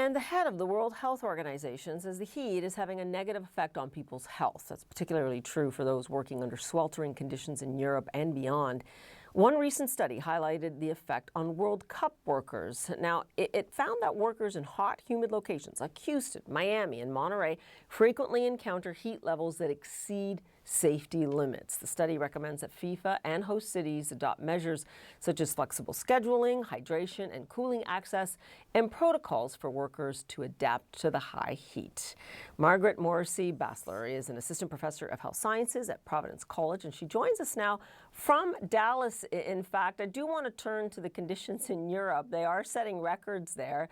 And the head of the World Health Organization says the heat is having a negative effect on people's health. That's particularly true for those working under sweltering conditions in Europe and beyond. One recent study highlighted the effect on World Cup workers. Now, it found that workers in hot, humid locations like Houston, Miami, and Monterey frequently encounter heat levels that exceed safety limits. The study recommends that FIFA and host cities adopt measures such as flexible scheduling, hydration and cooling access, and protocols for workers to adapt to the high heat. Margaret Morrissey-Basler is an assistant professor of health sciences at Providence College, and she joins us now from Dallas. In fact, I do want to turn to the conditions in Europe. They are setting records there.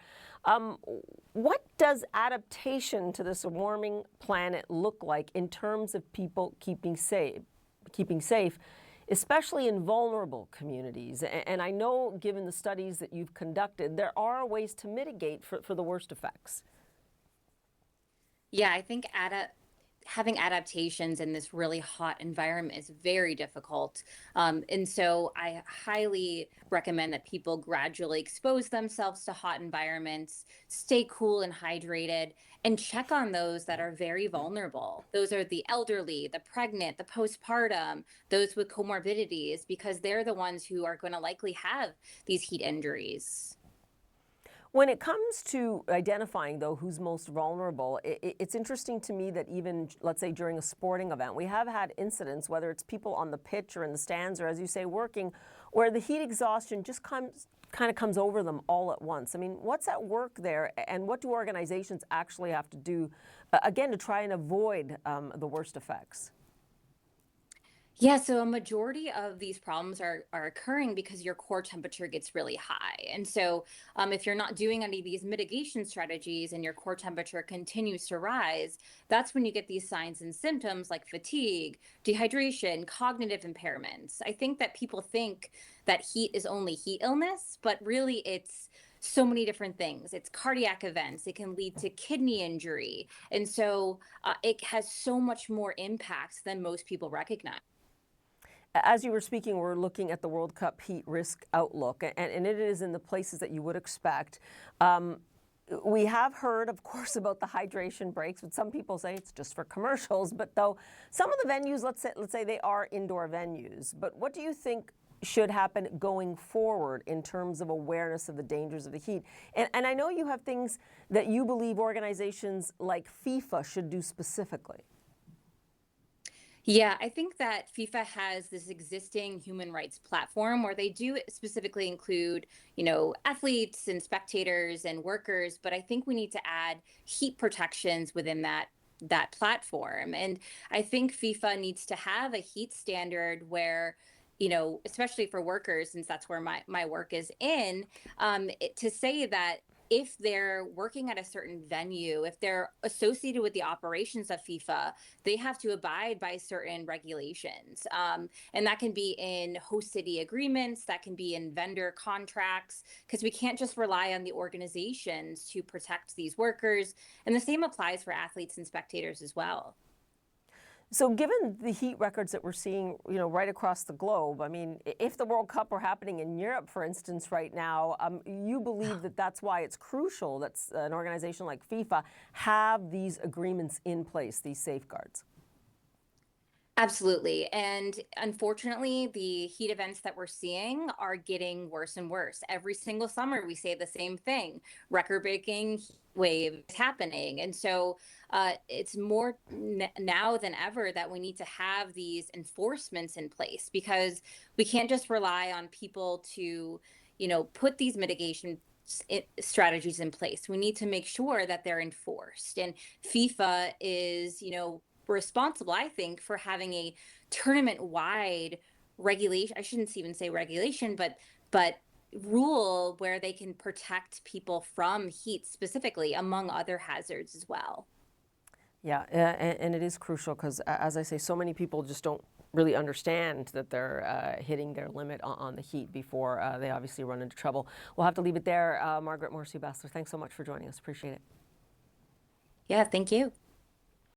What does adaptation to this warming planet look like in terms of people keeping safe, especially in vulnerable communities? And I know, given the studies that you've conducted, there are ways to mitigate for the worst effects. Yeah, I think having adaptations in this really hot environment is very difficult. And so I highly recommend that people gradually expose themselves to hot environments, stay cool and hydrated, and check on those that are very vulnerable. Those are the elderly, the pregnant, the postpartum, those with comorbidities, because they're the ones who are going to likely have these heat injuries. When it comes to identifying, though, who's most vulnerable, it's interesting to me that even, let's say, during a sporting event, we have had incidents, whether it's people on the pitch or in the stands or, as you say, working, where the heat exhaustion just kind of comes over them all at once. I mean, what's at work there, and what do organizations actually have to do, again, to try and avoid the worst effects? Yeah, so a majority of these problems are occurring because your core temperature gets really high. And so if you're not doing any of these mitigation strategies and your core temperature continues to rise, that's when you get these signs and symptoms like fatigue, dehydration, cognitive impairments. I think that people think that heat is only heat illness, but really it's so many different things. It's cardiac events. It can lead to kidney injury. And so it has so much more impact than most people recognize. As you were speaking, we're looking at the World Cup heat risk outlook, and it is in the places that you would expect. We have heard, of course, about the hydration breaks, but some people say it's just for commercials. But though some of the venues, let's say they are indoor venues, but what do you think should happen going forward in terms of awareness of the dangers of the heat? And I know you have things that you believe organizations like FIFA should do specifically. Yeah, I think that FIFA has this existing human rights platform where they do specifically include, athletes and spectators and workers, but I think we need to add heat protections within that platform. And I think FIFA needs to have a heat standard where, especially for workers, since that's where my work is in, to say that if they're working at a certain venue, if they're associated with the operations of FIFA, they have to abide by certain regulations. And that can be in host city agreements, that can be in vendor contracts, because we can't just rely on the organizations to protect these workers. And the same applies for athletes and spectators as well. So given the heat records that we're seeing, right across the globe, I mean, if the World Cup were happening in Europe, for instance, right now, you believe that that's why it's crucial that an organization like FIFA have these agreements in place, these safeguards? Absolutely. And unfortunately, the heat events that we're seeing are getting worse and worse. Every single summer, we say the same thing: record-breaking heat wave is happening. And so it's more now than ever that we need to have these enforcements in place, because we can't just rely on people to, put these mitigation strategies in place. We need to make sure that they're enforced. And FIFA is, responsible, I think, for having a tournament-wide regulation. I shouldn't even say regulation, but rule where they can protect people from heat specifically, among other hazards as well. Yeah, and it is crucial because, as I say, so many people just don't really understand that they're hitting their limit on the heat before they obviously run into trouble. We'll have to leave it there. Margaret Morrissey-Basler, thanks so much for joining us. Appreciate it. Yeah, thank you.